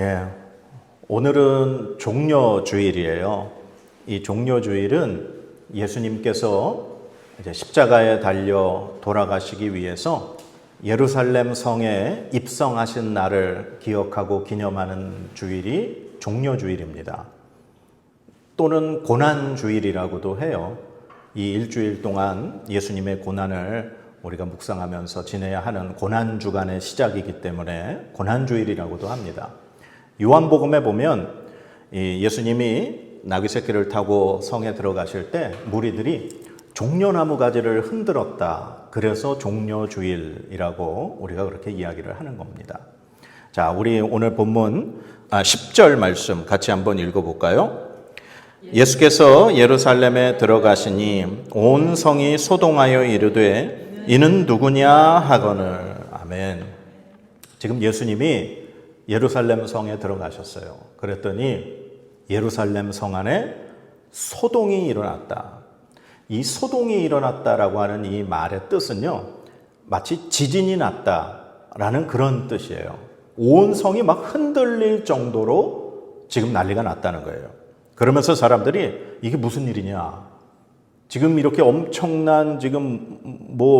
예, 오늘은 종려주일이에요. 이 종려주일은 예수님께서 이제 십자가에 달려 돌아가시기 위해서 예루살렘 성에 입성하신 날을 기억하고 기념하는 주일이 종려주일입니다. 또는 고난주일이라고도 해요. 이 일주일 동안 예수님의 고난을 우리가 묵상하면서 지내야 하는 고난주간의 시작이기 때문에 고난주일이라고도 합니다. 요한복음에 보면 예수님이 나귀 새끼를 타고 성에 들어가실 때 무리들이 종려나무 가지를 흔들었다. 그래서 종려주일이라고 우리가 그렇게 이야기를 하는 겁니다. 자, 우리 오늘 본문 10절 말씀 같이 한번 읽어볼까요? 예수께서 예루살렘에 들어가시니 온 성이 소동하여 이르되 이는 누구냐 하거늘. 아멘. 지금 예수님이 예루살렘 성에 들어가셨어요. 그랬더니 예루살렘 성 안에 소동이 일어났다. 이 소동이 일어났다라고 하는 이 말의 뜻은요, 마치 지진이 났다라는 그런 뜻이에요. 온 성이 막 흔들릴 정도로 지금 난리가 났다는 거예요. 그러면서 사람들이 이게 무슨 일이냐? 지금 이렇게 엄청난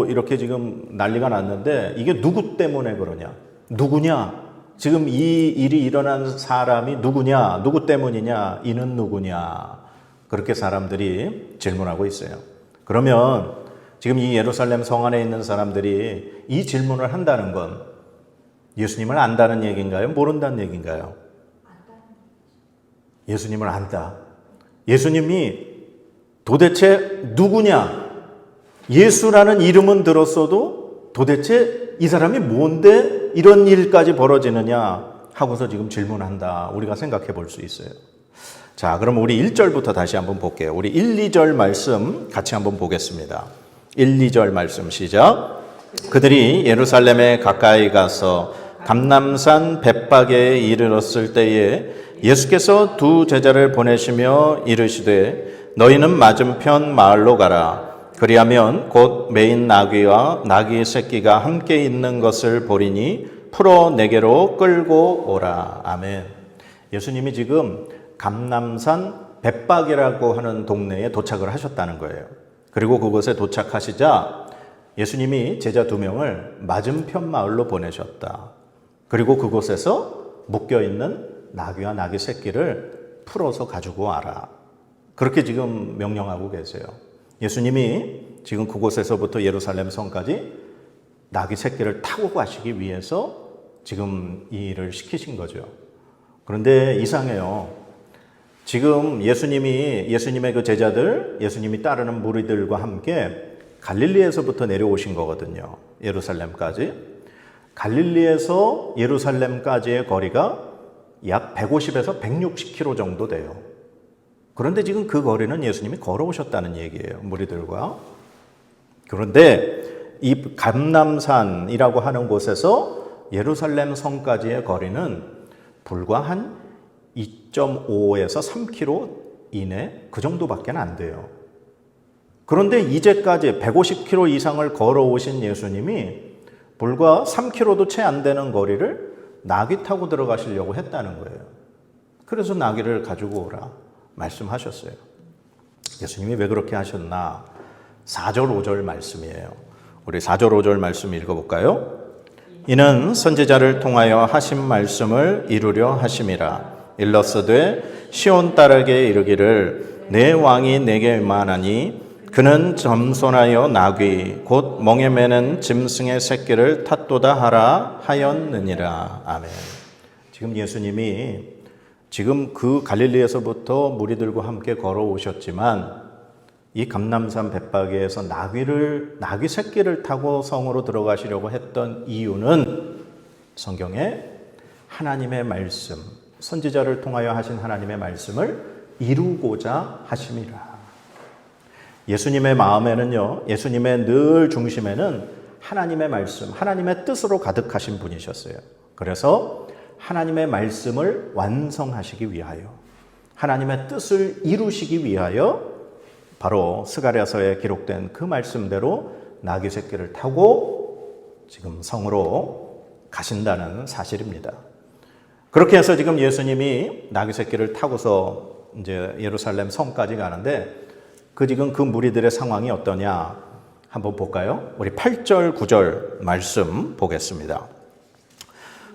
이렇게 지금 난리가 났는데 이게 누구 때문에 그러냐? 누구냐? 지금 이 일이 일어난 사람이 누구냐? 누구 때문이냐? 이는 누구냐? 그렇게 사람들이 질문하고 있어요. 그러면 지금 이 예루살렘 성 안에 있는 사람들이 이 질문을 한다는 건 예수님을 안다는 얘기인가요? 모른다는 얘기인가요? 예수님을 안다. 예수님이 도대체 누구냐? 예수라는 이름은 들었어도 도대체 이 사람이 뭔데 이런 일까지 벌어지느냐 하고서 지금 질문한다. 우리가 생각해 볼 수 있어요. 자, 그럼 우리 1절부터 다시 한번 볼게요. 우리 1, 2절 말씀 같이 한번 보겠습니다. 1, 2절 말씀 시작. 그들이 예루살렘에 가까이 가서 감람산 벳박에 이르렀을 때에 예수께서 두 제자를 보내시며 이르시되 너희는 맞은편 마을로 가라. 그리하면 곧 매인 나귀와 나귀 새끼가 함께 있는 것을 보리니 풀어 내게로 끌고 오라. 아멘. 예수님이 지금 감람산 벳박이라고 하는 동네에 도착을 하셨다는 거예요. 그리고 그곳에 도착하시자 예수님이 제자 2명을 맞은편 마을로 보내셨다. 그리고 그곳에서 묶여있는 나귀와 나귀 새끼를 풀어서 가지고 와라. 그렇게 지금 명령하고 계세요. 예수님이 지금 그곳에서부터 예루살렘 성까지 나귀 새끼를 타고 가시기 위해서 지금 이 일을 시키신 거죠. 그런데 이상해요. 지금 예수님의 그 제자들, 예수님이 따르는 무리들과 함께 갈릴리에서부터 내려오신 거거든요. 예루살렘까지. 갈릴리에서 예루살렘까지의 거리가 약 150에서 160km 정도 돼요. 그런데 지금 그 거리는 예수님이 걸어오셨다는 얘기예요. 무리들과. 그런데 이 감람산이라고 하는 곳에서 예루살렘 성까지의 거리는 불과 한 2.5에서 3km 이내 그 정도밖에 안 돼요. 그런데 이제까지 150km 이상을 걸어오신 예수님이 불과 3km도 채 안 되는 거리를 나귀 타고 들어가시려고 했다는 거예요. 그래서 나귀를 가지고 오라 말씀하셨어요. 예수님이 왜 그렇게 하셨나? 4절 5절 말씀이에요. 우리 4절 5절 말씀 읽어볼까요? 이는 선지자를 통하여 하신 말씀을 이루려 하심이라. 일러스되 시온 딸에게 이르기를 내 왕이 내게 임하나니 그는 겸손하여 나귀 곧 멍에 매는 짐승의 새끼를 탓도다 하라 하였느니라. 아멘. 지금 예수님이 지금 그 갈릴리에서부터 무리들과 함께 걸어오셨지만 이 감람산 벳박에서 나귀 새끼를 타고 성으로 들어가시려고 했던 이유는 성경에 하나님의 말씀, 선지자를 통하여 하신 하나님의 말씀을 이루고자 하심이라. 예수님의 마음에는요, 예수님의 늘 중심에는 하나님의 말씀, 하나님의 뜻으로 가득하신 분이셨어요. 그래서 하나님의 말씀을 완성하시기 위하여, 하나님의 뜻을 이루시기 위하여 바로 스가랴서에 기록된 그 말씀대로 나귀 새끼를 타고 지금 성으로 가신다는 사실입니다. 그렇게 해서 지금 예수님이 나귀 새끼를 타고서 이제 예루살렘 성까지 가는데 지금 그 무리들의 상황이 어떠냐 한번 볼까요? 우리 8절 9절 말씀 보겠습니다.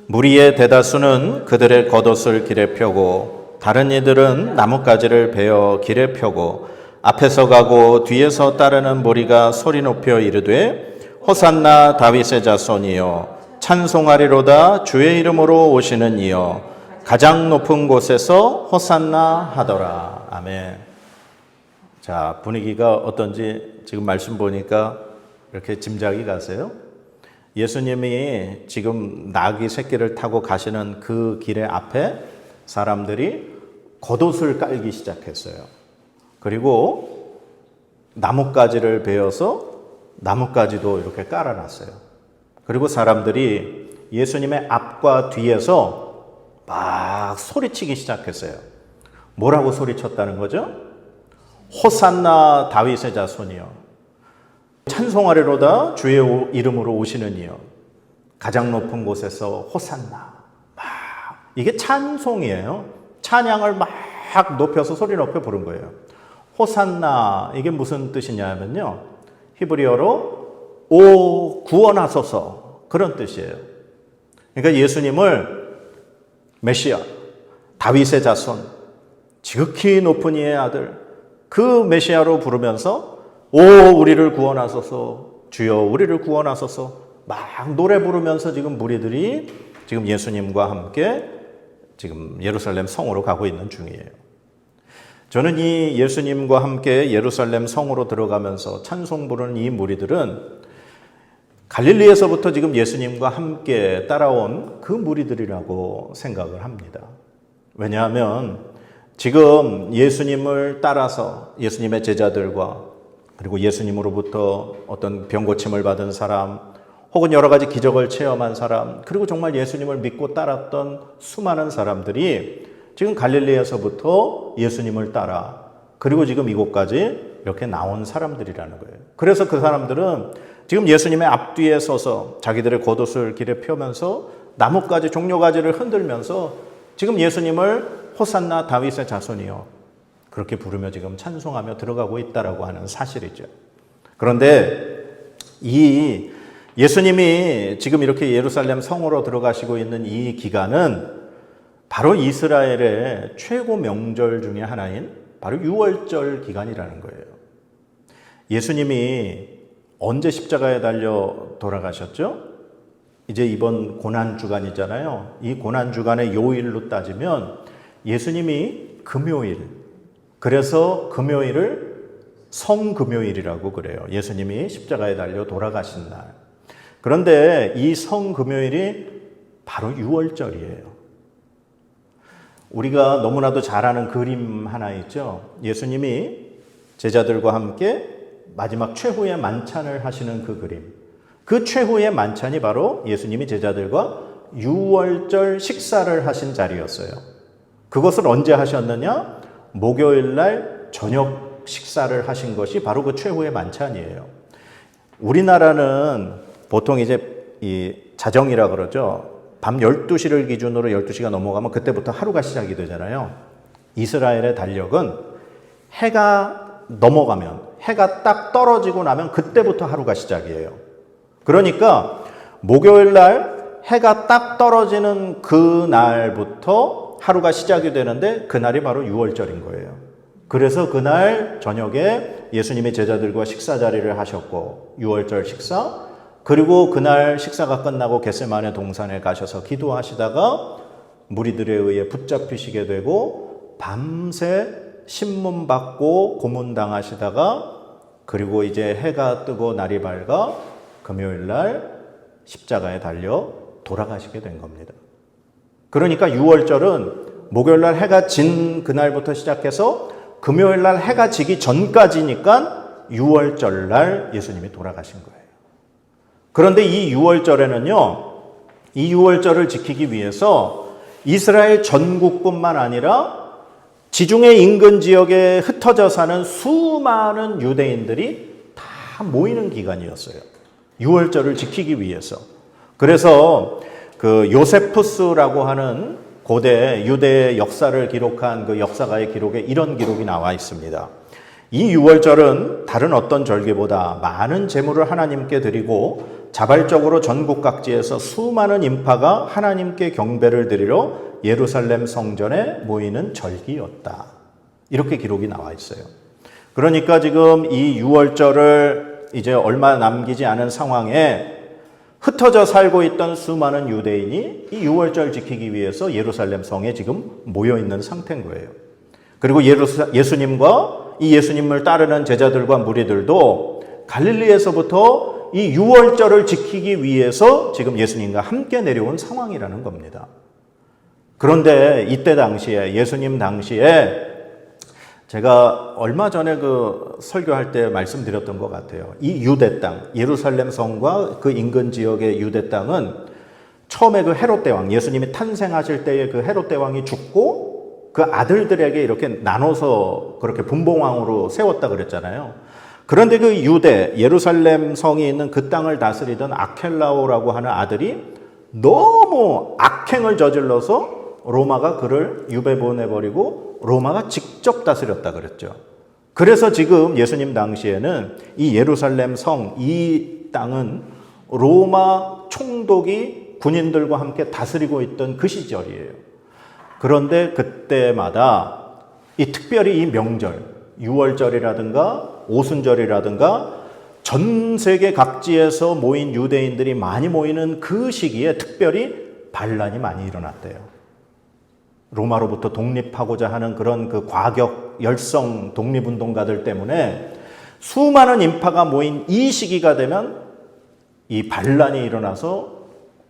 무리의 대다수는 그들의 겉옷을 길에 펴고 다른 이들은 나뭇가지를 베어 길에 펴고 앞에서 가고 뒤에서 따르는 무리가 소리 높여 이르되 호산나 다윗의 자손이여 찬송하리로다 주의 이름으로 오시는 이여 가장 높은 곳에서 호산나 하더라. 아멘. 자, 분위기가 어떤지 지금 말씀 보니까 이렇게 짐작이 가세요? 예수님이 지금 나귀 새끼를 타고 가시는 그 길의 앞에 사람들이 겉옷을 깔기 시작했어요. 그리고 나뭇가지를 베어서 나뭇가지도 이렇게 깔아놨어요. 그리고 사람들이 예수님의 앞과 뒤에서 막 소리치기 시작했어요. 뭐라고 소리쳤다는 거죠? 호산나 다윗의 자손이여 찬송하리로다 주의 이름으로 오시는 이여 가장 높은 곳에서 호산나. 이게 찬송이에요. 찬양을 막 높여서 소리 높여 부른 거예요. 호산나 이게 무슨 뜻이냐면요, 히브리어로 오 구원하소서 그런 뜻이에요. 그러니까 예수님을 메시아, 다윗의 자손, 지극히 높은 이의 아들 그 메시아로 부르면서 오 우리를 구원하소서, 주여 우리를 구원하소서 막 노래 부르면서 지금 무리들이 지금 예수님과 함께 지금 예루살렘 성으로 가고 있는 중이에요. 저는 이 예수님과 함께 예루살렘 성으로 들어가면서 찬송 부르는 이 무리들은 갈릴리에서부터 지금 예수님과 함께 따라온 그 무리들이라고 생각을 합니다. 왜냐하면 지금 예수님을 따라서 예수님의 제자들과 그리고 예수님으로부터 어떤 병고침을 받은 사람 혹은 여러 가지 기적을 체험한 사람 그리고 정말 예수님을 믿고 따랐던 수많은 사람들이 지금 갈릴리에서부터 예수님을 따라 그리고 지금 이곳까지 이렇게 나온 사람들이라는 거예요. 그래서 그 사람들은 지금 예수님의 앞뒤에 서서 자기들의 겉옷을 길에 펴면서 나뭇가지 종려가지를 흔들면서 지금 예수님을 호산나 다윗의 자손이요 그렇게 부르며 지금 찬송하며 들어가고 있다라고 하는 사실이죠. 그런데 이 예수님이 지금 이렇게 예루살렘 성으로 들어가시고 있는 이 기간은 바로 이스라엘의 최고 명절 중에 하나인 바로 유월절 기간이라는 거예요. 예수님이 언제 십자가에 달려 돌아가셨죠? 이제 이번 고난주간이잖아요. 이 고난주간의 요일로 따지면 예수님이 금요일, 그래서 금요일을 성금요일이라고 그래요. 예수님이 십자가에 달려 돌아가신 날. 그런데 이 성금요일이 바로 유월절이에요. 우리가 너무나도 잘 아는 그림 하나 있죠. 예수님이 제자들과 함께 마지막 최후의 만찬을 하시는 그 그림. 그 최후의 만찬이 바로 예수님이 제자들과 유월절 식사를 하신 자리였어요. 그것을 언제 하셨느냐? 목요일 날 저녁 식사를 하신 것이 바로 그 최후의 만찬이에요. 우리나라는 보통 이제 이 자정이라 그러죠. 밤 12시를 기준으로 12시가 넘어가면 그때부터 하루가 시작이 되잖아요. 이스라엘의 달력은 해가 넘어가면 해가 딱 떨어지고 나면 그때부터 하루가 시작이에요. 그러니까 목요일 날 해가 딱 떨어지는 그 날부터 하루가 시작이 되는데 그날이 바로 유월절인 거예요. 그래서 그날 저녁에 예수님이 제자들과 식사 자리를 하셨고 유월절 식사, 그리고 그날 식사가 끝나고 겟세마네 동산에 가셔서 기도하시다가 무리들에 의해 붙잡히시게 되고 밤새 신문 받고 고문당하시다가 그리고 이제 해가 뜨고 날이 밝아 금요일 날 십자가에 달려 돌아가시게 된 겁니다. 그러니까 유월절은 목요일 날 해가 진 그날부터 시작해서 금요일 날 해가 지기 전까지니까 유월절 날 예수님이 돌아가신 거예요. 그런데 이 유월절에는요, 이 유월절을 지키기 위해서 이스라엘 전국뿐만 아니라 지중해 인근 지역에 흩어져 사는 수많은 유대인들이 다 모이는 기간이었어요. 유월절을 지키기 위해서. 그래서 그 요세푸스라고 하는 고대 유대의 역사를 기록한 그 역사가의 기록에 이런 기록이 나와 있습니다. 이 유월절은 다른 어떤 절기보다 많은 제물을 하나님께 드리고 자발적으로 전국 각지에서 수많은 인파가 하나님께 경배를 드리러 예루살렘 성전에 모이는 절기였다. 이렇게 기록이 나와 있어요. 그러니까 지금 이 유월절을 이제 얼마 남기지 않은 상황에 흩어져 살고 있던 수많은 유대인이 이 유월절 지키기 위해서 예루살렘 성에 지금 모여 있는 상태인 거예요. 그리고 예수님과 이 예수님을 따르는 제자들과 무리들도 갈릴리에서부터 이 유월절을 지키기 위해서 지금 예수님과 함께 내려온 상황이라는 겁니다. 그런데 이때 당시에 예수님 당시에 제가 얼마 전에 그 설교할 때 말씀드렸던 것 같아요. 이 유대 땅, 예루살렘 성과 그 인근 지역의 유대 땅은 처음에 그 헤롯 대왕, 예수님이 탄생하실 때에 그 헤롯 대왕이 죽고 그 아들들에게 이렇게 나눠서 그렇게 분봉왕으로 세웠다 그랬잖아요. 그런데 그 유대, 예루살렘 성이 있는 그 땅을 다스리던 아켈라오라고 하는 아들이 너무 악행을 저질러서 로마가 그를 유배 보내버리고 로마가 직접 다스렸다 그랬죠. 그래서 지금 예수님 당시에는 이 예루살렘 성, 이 땅은 로마 총독이 군인들과 함께 다스리고 있던 그 시절이에요. 그런데 그때마다 이 특별히 이 명절, 유월절이라든가 오순절이라든가 전 세계 각지에서 모인 유대인들이 많이 모이는 그 시기에 특별히 반란이 많이 일어났대요. 로마로부터 독립하고자 하는 그런 그 과격 열성 독립운동가들 때문에 수많은 인파가 모인 이 시기가 되면 이 반란이 일어나서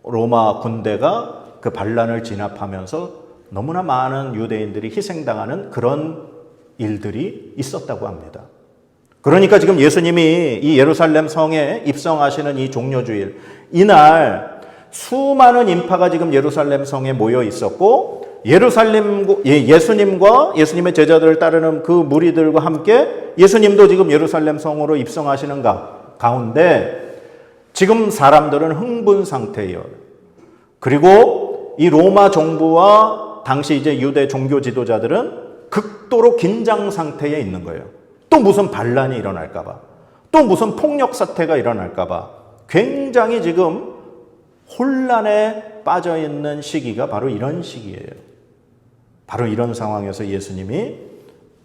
로마 군대가 그 반란을 진압하면서 너무나 많은 유대인들이 희생당하는 그런 일들이 있었다고 합니다. 그러니까 지금 예수님이 이 예루살렘 성에 입성하시는 이 종료주일, 이날 수많은 인파가 지금 예루살렘 성에 모여 있었고 예수님과 예수님의 제자들을 따르는 그 무리들과 함께 예수님도 지금 예루살렘 성으로 입성하시는 가운데 지금 사람들은 흥분 상태예요. 그리고 이 로마 정부와 당시 이제 유대 종교 지도자들은 극도로 긴장 상태에 있는 거예요. 또 무슨 반란이 일어날까봐, 또 무슨 폭력 사태가 일어날까봐 굉장히 지금 혼란에 빠져 있는 시기가 바로 이런 시기예요. 바로 이런 상황에서 예수님이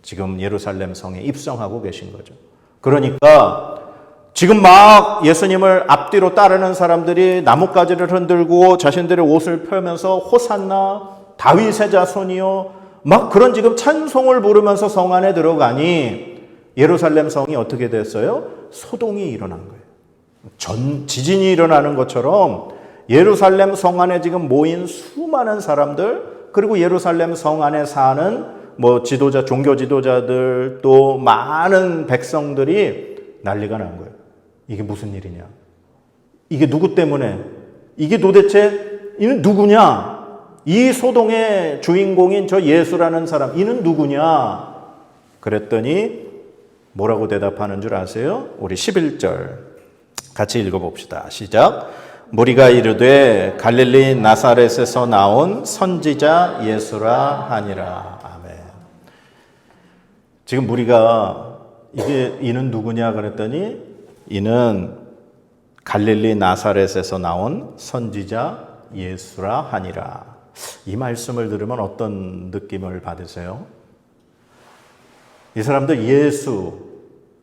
지금 예루살렘 성에 입성하고 계신 거죠. 그러니까 지금 막 예수님을 앞뒤로 따르는 사람들이 나뭇가지를 흔들고 자신들의 옷을 펴면서 호산나 다윗의 자손이요 막 그런 지금 찬송을 부르면서 성 안에 들어가니 예루살렘 성이 어떻게 됐어요? 소동이 일어난 거예요. 지진이 일어나는 것처럼 예루살렘 성 안에 지금 모인 수많은 사람들, 그리고 예루살렘 성 안에 사는 뭐 지도자, 종교 지도자들, 또 많은 백성들이 난리가 난 거예요. 이게 무슨 일이냐? 이게 누구 때문에? 이게 도대체 이는 누구냐? 이 소동의 주인공인 저 예수라는 사람, 이는 누구냐? 그랬더니 뭐라고 대답하는 줄 아세요? 우리 11절 같이 읽어봅시다. 시작. 무리가 이르되 갈릴리 나사렛에서 나온 선지자 예수라 하니라. 아멘. 지금 무리가 이는 누구냐 그랬더니 이는 갈릴리 나사렛에서 나온 선지자 예수라 하니라. 이 말씀을 들으면 어떤 느낌을 받으세요? 이 사람들 예수,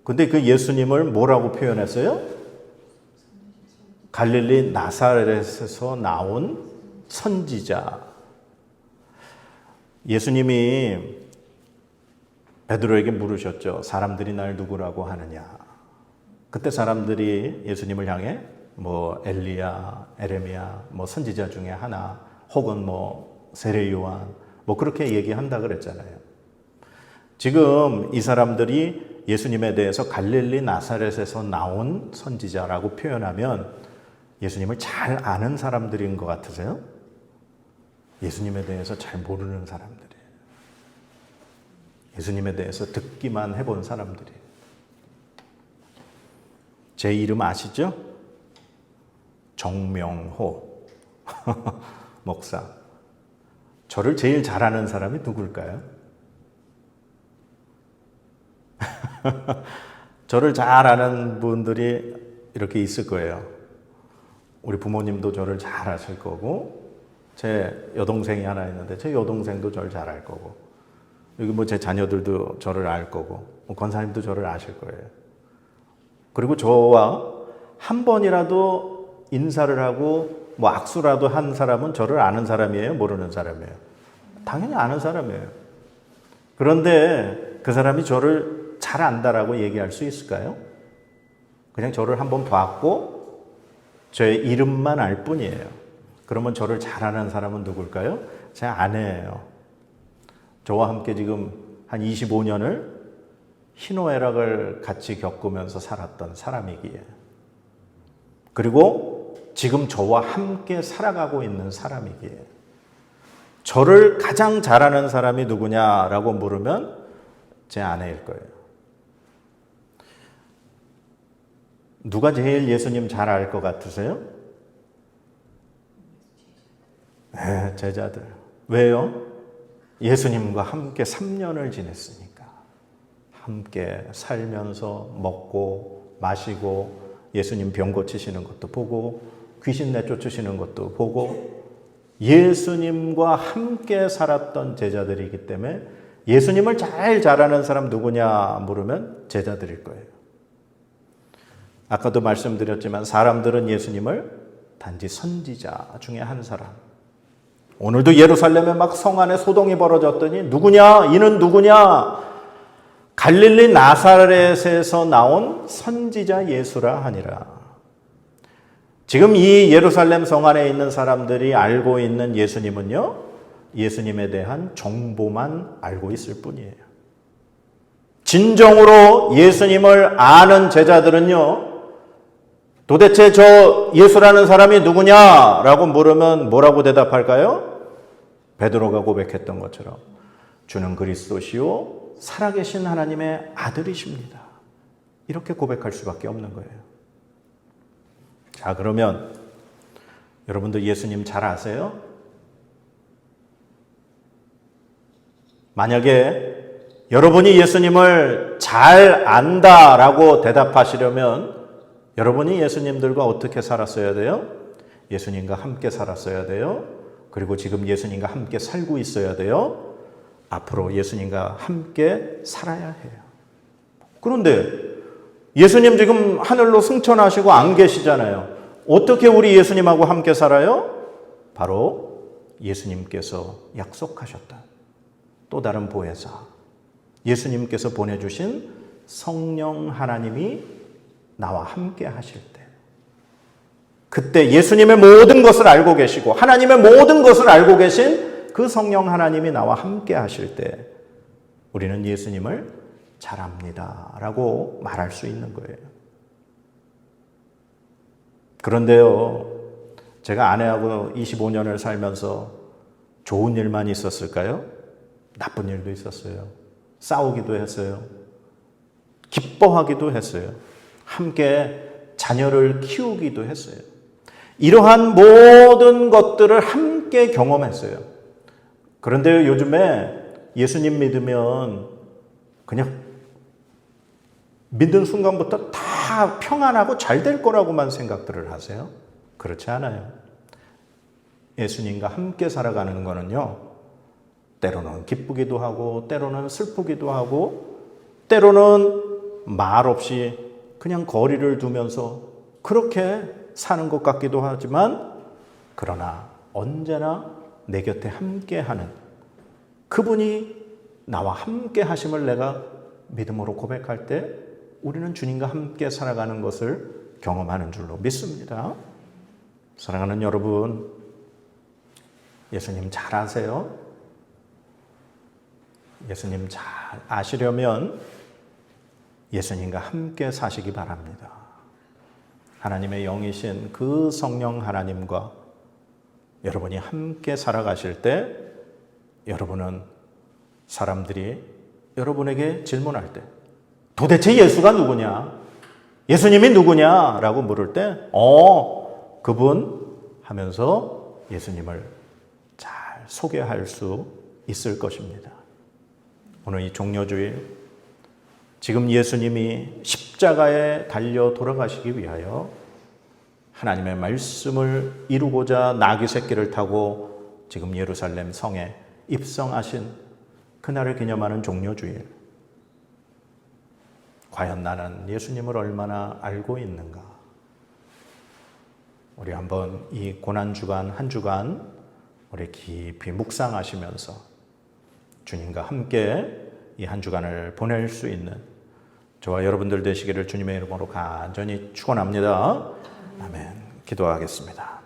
근데 그 예수님을 뭐라고 표현했어요? 갈릴리 나사렛에서 나온 선지자. 예수님이 베드로에게 물으셨죠. 사람들이 날 누구라고 하느냐. 그때 사람들이 예수님을 향해 뭐 엘리야, 에레미야, 뭐 선지자 중에 하나, 혹은 뭐 세례 요한, 뭐 그렇게 얘기한다 그랬잖아요. 지금 이 사람들이 예수님에 대해서 갈릴리 나사렛에서 나온 선지자라고 표현하면 예수님을 잘 아는 사람들인 것 같으세요? 예수님에 대해서 잘 모르는 사람들이에요. 예수님에 대해서 듣기만 해본 사람들이에요. 제 이름 아시죠? 정명호 목사. 저를 제일 잘 아는 사람이 누굴까요? 저를 잘 아는 분들이 이렇게 있을 거예요. 우리 부모님도 저를 잘 아실 거고, 제 여동생이 하나 있는데 제 여동생도 저를 잘 알 거고, 여기 뭐 제 자녀들도 저를 알 거고, 권사님도 저를 아실 거예요. 그리고 저와 한 번이라도 인사를 하고 뭐 악수라도 한 사람은 저를 아는 사람이에요? 모르는 사람이에요? 당연히 아는 사람이에요. 그런데 그 사람이 저를 잘 안다라고 얘기할 수 있을까요? 그냥 저를 한번 봤고 제 이름만 알 뿐이에요. 그러면 저를 잘 아는 사람은 누굴까요? 제 아내예요. 저와 함께 지금 한 25년을 희노애락을 같이 겪으면서 살았던 사람이기에, 그리고 지금 저와 함께 살아가고 있는 사람이기에, 저를 가장 잘 아는 사람이 누구냐라고 물으면 제 아내일 거예요. 누가 제일 예수님 잘 알 것 같으세요? 네, 제자들. 왜요? 예수님과 함께 3년을 지냈으니까. 함께 살면서 먹고 마시고 예수님 병 고치시는 것도 보고 귀신 내쫓으시는 것도 보고 예수님과 함께 살았던 제자들이기 때문에 예수님을 잘 아는 사람 누구냐 물으면 제자들일 거예요. 아까도 말씀드렸지만 사람들은 예수님을 단지 선지자 중에 한 사람. 오늘도 예루살렘에 막 성 안에 소동이 벌어졌더니 누구냐? 이는 누구냐? 갈릴리 나사렛에서 나온 선지자 예수라 하니라. 지금 이 예루살렘 성 안에 있는 사람들이 알고 있는 예수님은요, 예수님에 대한 정보만 알고 있을 뿐이에요. 진정으로 예수님을 아는 제자들은요, 도대체 저 예수라는 사람이 누구냐라고 물으면 뭐라고 대답할까요? 베드로가 고백했던 것처럼 주는 그리스도시요 살아계신 하나님의 아들이십니다. 이렇게 고백할 수밖에 없는 거예요. 자, 그러면 여러분들 예수님 잘 아세요? 만약에 여러분이 예수님을 잘 안다라고 대답하시려면 여러분이 예수님들과 어떻게 살았어야 돼요? 예수님과 함께 살았어야 돼요. 그리고 지금 예수님과 함께 살고 있어야 돼요. 앞으로 예수님과 함께 살아야 해요. 그런데 예수님 지금 하늘로 승천하시고 안 계시잖아요. 어떻게 우리 예수님하고 함께 살아요? 바로 예수님께서 약속하셨다. 또 다른 보혜사, 예수님께서 보내주신 성령 하나님이 나와 함께 하실 때, 그때 예수님의 모든 것을 알고 계시고 하나님의 모든 것을 알고 계신 그 성령 하나님이 나와 함께 하실 때 우리는 예수님을 잘 압니다 라고 말할 수 있는 거예요. 그런데요, 제가 아내하고 25년을 살면서 좋은 일만 있었을까요? 나쁜 일도 있었어요. 싸우기도 했어요. 기뻐하기도 했어요. 함께 자녀를 키우기도 했어요. 이러한 모든 것들을 함께 경험했어요. 그런데 요즘에 예수님 믿으면 그냥 믿는 순간부터 다 평안하고 잘 될 거라고만 생각들을 하세요. 그렇지 않아요. 예수님과 함께 살아가는 거는요, 때로는 기쁘기도 하고 때로는 슬프기도 하고 때로는 말 없이 그냥 거리를 두면서 그렇게 사는 것 같기도 하지만, 그러나 언제나 내 곁에 함께하는 그분이 나와 함께 하심을 내가 믿음으로 고백할 때 우리는 주님과 함께 살아가는 것을 경험하는 줄로 믿습니다. 사랑하는 여러분, 예수님 잘 아세요? 예수님 잘 아시려면 예수님과 함께 사시기 바랍니다. 하나님의 영이신 그 성령 하나님과 여러분이 함께 살아가실 때 여러분은 사람들이 여러분에게 질문할 때 도대체 예수가 누구냐? 예수님이 누구냐? 라고 물을 때 그분 하면서 예수님을 잘 소개할 수 있을 것입니다. 오늘 이 종려주일, 지금 예수님이 십자가에 달려 돌아가시기 위하여 하나님의 말씀을 이루고자 나귀 새끼를 타고 지금 예루살렘 성에 입성하신 그날을 기념하는 종려주일. 과연 나는 예수님을 얼마나 알고 있는가? 우리 한번 이 고난주간 한 주간 우리 깊이 묵상하시면서 주님과 함께 이 한 주간을 보낼 수 있는 저와 여러분들 되시기를 주님의 이름으로 간절히 축원합니다. 아멘. 기도하겠습니다.